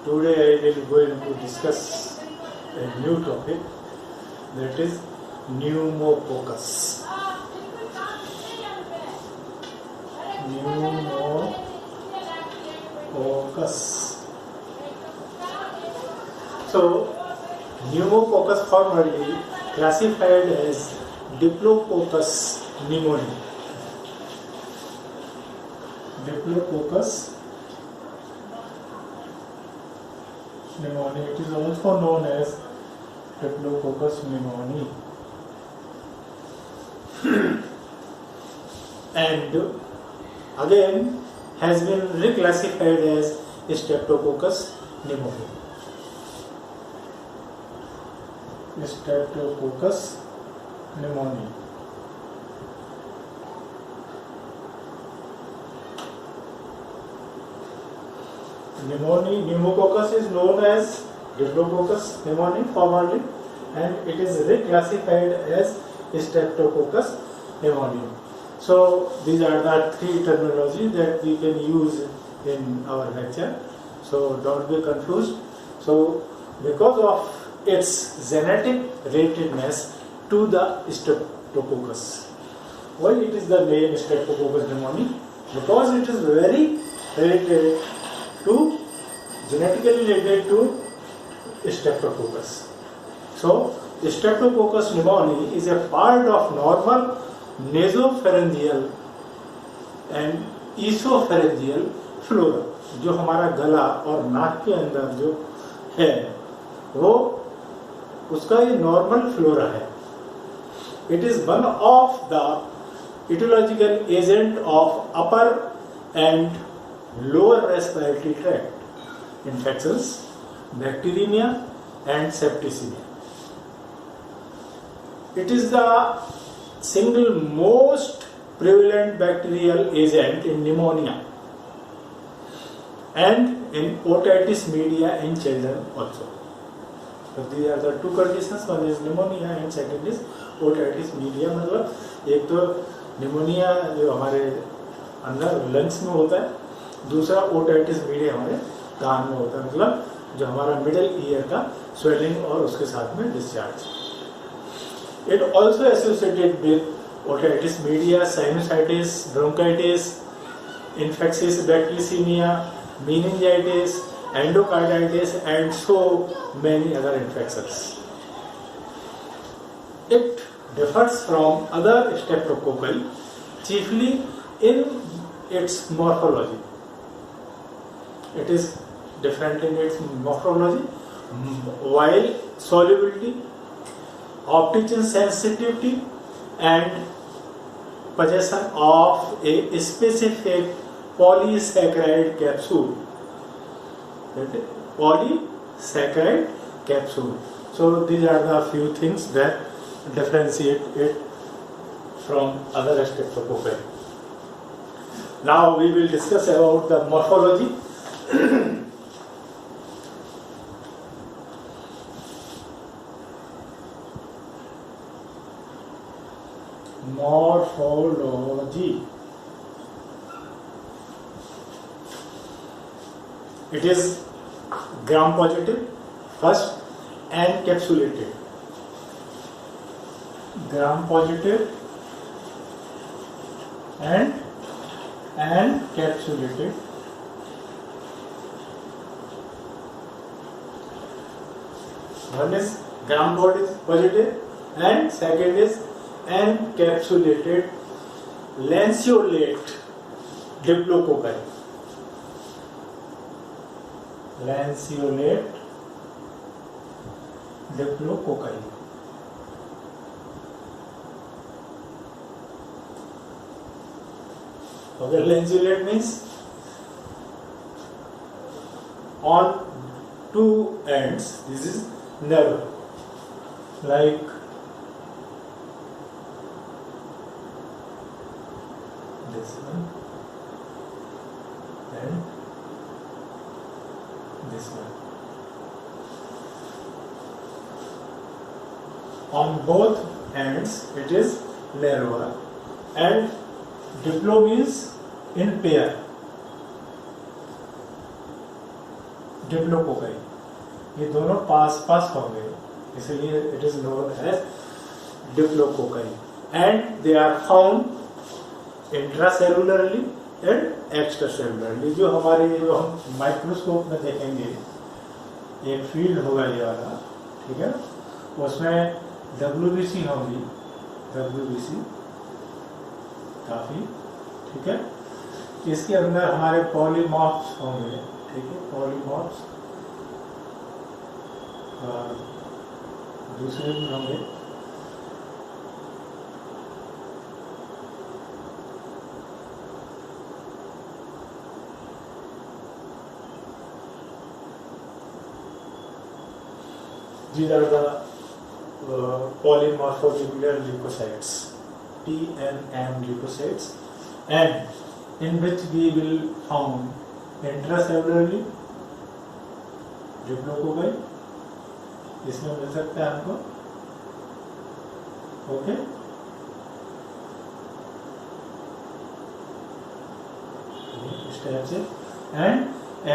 Today I will going to discuss a new topic, that is pneumococus. Pneumococus. So, pneumococcus formerly classified as Diplococcus pneumoniae. Diplococcus pneumoniae. It is also known as Diplococcus pneumoniae. And again has been reclassified as Streptococcus pneumoniae. Streptococcus pneumoniae. Pneumococcus is known as Diplococcus pneumoniae formerly, and it is reclassified as Streptococcus pneumoniae. So these are the three terminology that we can use in our lecture. So don't be confused. So because of its genetic relatedness to the Streptococcus. Why it is the name Streptococcus pneumoniae? Because it is very related to, genetically related to Streptococcus. So Streptococcus pneumoniae is a part of normal nasopharyngeal and esophageal flora. जो हमारा गला और नाक के अंदर जो है वो उसका ये नॉर्मल फ्लोरा है. It is one of the etiological agent of upper and lower respiratory tract infections, bacteremia and septicemia. It is the single most prevalent bacterial agent in pneumonia and in otitis media in children also. So these are the two conditions. One is pneumonia and second is otitis media. मतलब एक तो pneumonia जो हमारे अंदर lungs में होता है, दूसरा otitis media हमारे कान में होता है, मतलब जो हमारा मिडिल ईयर का स्वेलिंग और उसके साथ में discharge. It also associated with otitis media, sinusitis, bronchitis, infectious bacteremia, meningitis, endocarditis, and so many other infections. It differs from other streptococci chiefly in its morphology. It is different in its morphology, while solubility, optic sensitivity, and possession of a specific polysaccharide capsule. Polysaccharide capsule. So these are the few things that differentiate it from other streptococci. Now we will discuss about the morphology. Morphology. It is gram positive first and capsulated. Gram positive and capsulated. One is gram positive and second is encapsulated lanceolate diplococci. Lanceolate diplococci. Okay, lanceolate means on two ends. This is nerve, like this one and this one. On both ends it is nerva, and diplo means in pair. Diplococci, ये दोनों पास पास होंगे, इसलिए it is known as diplococci and they are found intracellularly and extracellularly. जो हमारे जो हम माइक्रोस्कोप में देखेंगे एक फील्ड होगा ये वाला, ठीक है, उसमें WBC होंगी, WBC काफ़ी, ठीक है, इसके अंदर हमारे पॉलीमॉर्फ्स होंगे, ठीक है, पॉलीमॉर्फ्स और दूसरे भी होंगे। These are the polymorphonuclear leukocytes, PNM leukocytes, and in which we will found intracellularly diplococci, इसमें मिल सकता है हमको, ओके। इस टाइप से and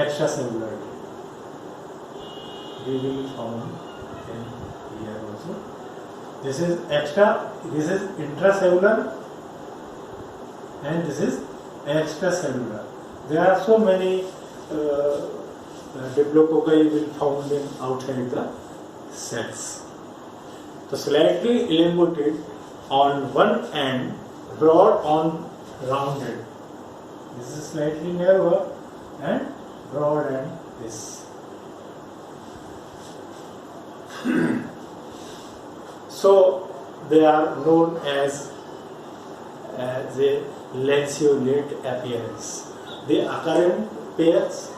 extra cellularly we will found in here also. This is extra, this is intracellular and this is extracellular. There are so many diplococci will found in outside the cells. So slightly elongated on one end, broad on rounded. This is slightly narrower and broad and this. So they are known as a lanceolate appearance. They occur in pairs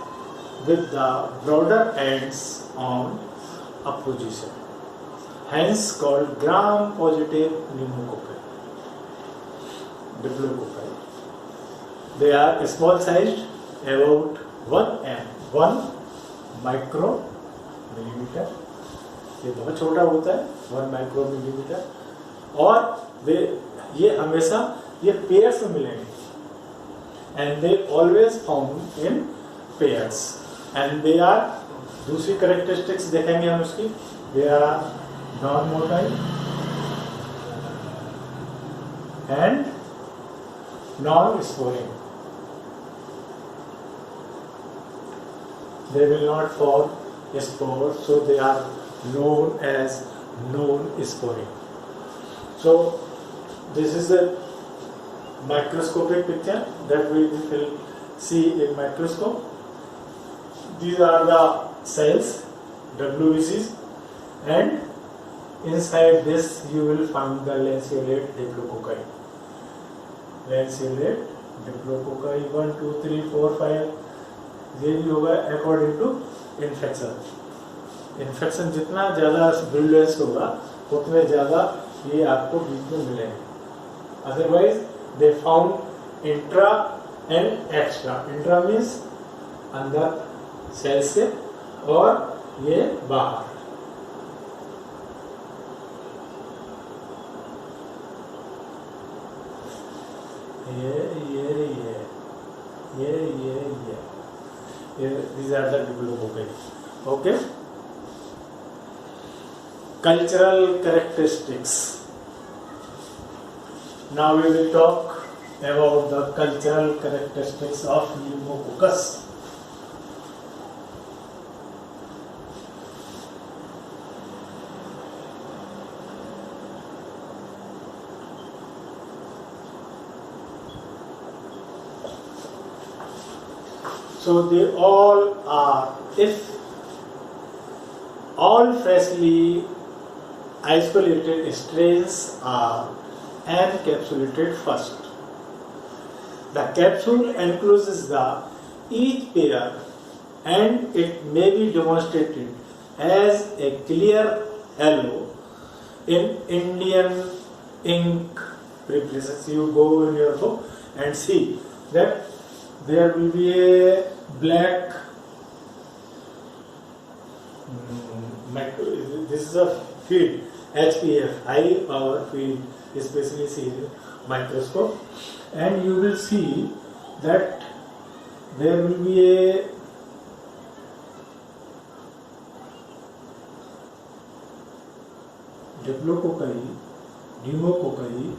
with the broader ends on opposition, hence called gram-positive pneumococci, diplococci. They are small sized, about 1 micromillimeter. ये बहुत छोटा होता है, 1 micrometer, और ये हमेशा ये pairs में मिलेंगे and they always found in pairs and they are, दूसरी कैरेक्टरिस्टिक्स देखेंगे हम उसकी, they are non motile and non sporing. They will not form spores, so they are known as non-sporing. So this is the microscopic picture that we will see in microscope. These are the cells, WBCs, and inside this you will find the lanceolate diplococci. Lanceolate diplococci 1, 2, 3, 4, 5. ये भी होगा according to infection. Infection जितना ज़्यादा virulence होगा उतने ज़्यादा ये आपको बीच में मिलेंगे. Otherwise they found intra and extra. Intra means अंदर सेल से और ये बाहर. These are the diplococci. Okay. Cultural characteristics. Now we will talk about the cultural characteristics of pneumococcus. So they all are, if all freshly isolated strains are encapsulated first. The capsule encloses each pair and it may be demonstrated as a clear yellow in Indian ink prepress. You go in your book and see that there will be a black, this is a field, HPF, high power field, especially seen in microscope, and you will see that there will be a diplococci, pneumococci,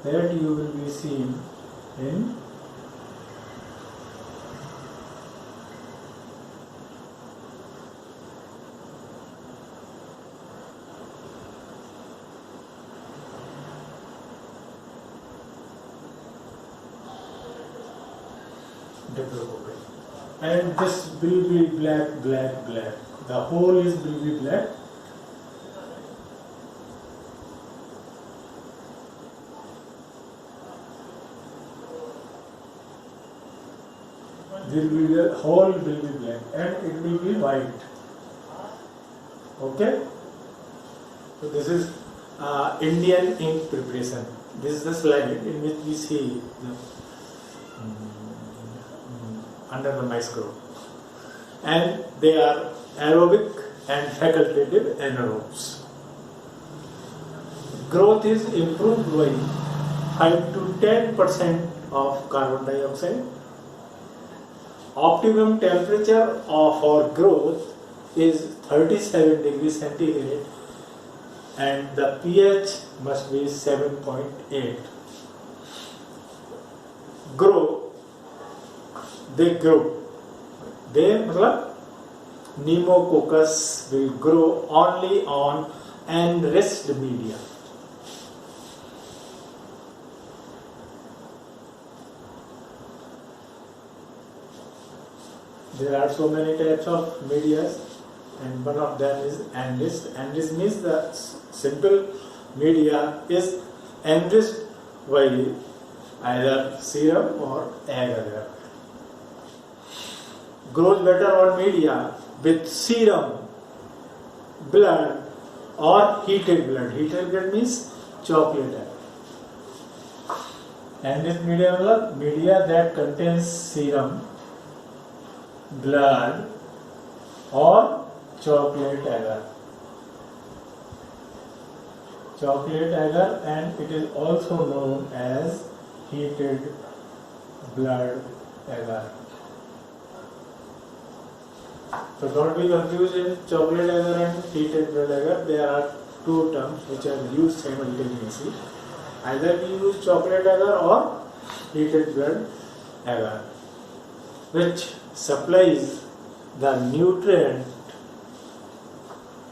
that you will be seen in diplococci. And this will be black. The whole will be black. The whole will be black and it will be white. Okay. So this is Indian ink preparation. This is the slide in which we see the under the microscope, and they are aerobic and facultative anaerobes. Growth is improved by 5 to 10% of carbon dioxide. Optimum temperature for growth is 37 degrees centigrade and the pH must be 7.8. They pneumococcus will grow only on enriched media. There are so many types of media, and one of them is enriched. Enriched means the simple media is enriched by either serum or agar. Grows better on media with serum, blood or heated blood. Heated blood means chocolate egg. And this media that contains serum, blood or chocolate agar. Chocolate agar, and it is also known as heated blood agar. So don't be confused in chocolate agar and heated blood agar. There are two terms which are used simultaneously. Either we use chocolate agar or heated blood agar, which supplies the nutrient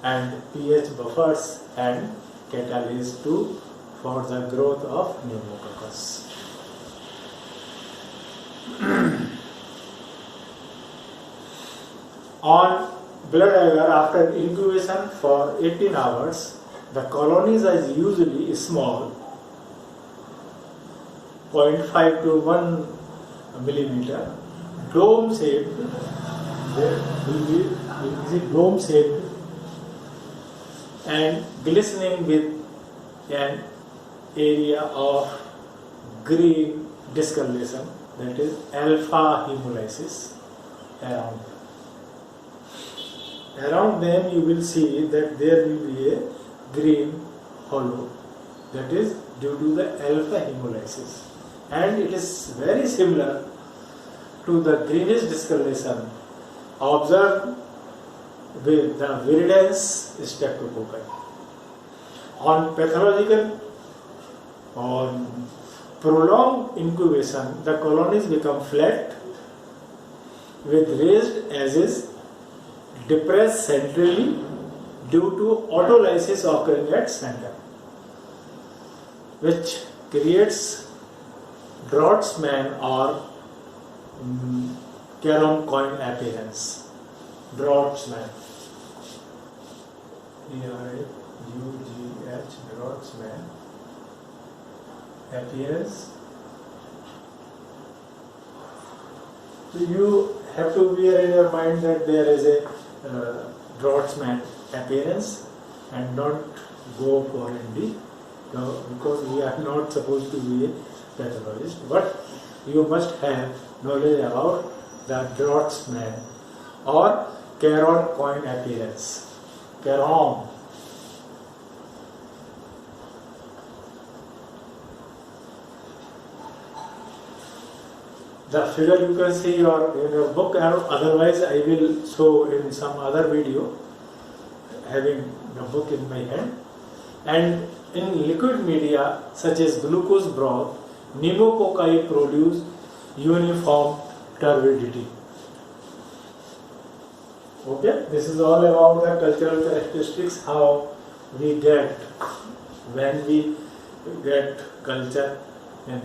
and pH buffers and catalyst for the growth of pneumococcus. On blood agar, after incubation for 18 hours, the colonies are usually small, 0.5 to 1 millimeter, dome shaped. There will be dome shaped and glistening with an area of green discoloration, that is alpha hemolysis around. Around them you will see that there will be a green hollow, that is due to the alpha hemolysis, and it is very similar to the greenish discoloration observed with the viridans streptococci. On pathological or prolonged incubation, the colonies become flat with raised edges, depressed centrally due to autolysis occurring at center, which creates Draughtsman or Caron coin appearance. Draughtsman, D-R-A-U-G-H, Draughtsman appearance. So you have to bear in your mind that there is a Draughtsman appearance, and don't go for ND, because we are not supposed to be a pathologist, but you must have knowledge about the Draughtsman or Caron coin appearance. Caron. The figure you can see in your book, and otherwise I will show in some other video having the book in my hand. and in liquid media such as glucose broth, pneumococci produce uniform turbidity. Okay, this is all about the cultural characteristics, how we get when we get culture in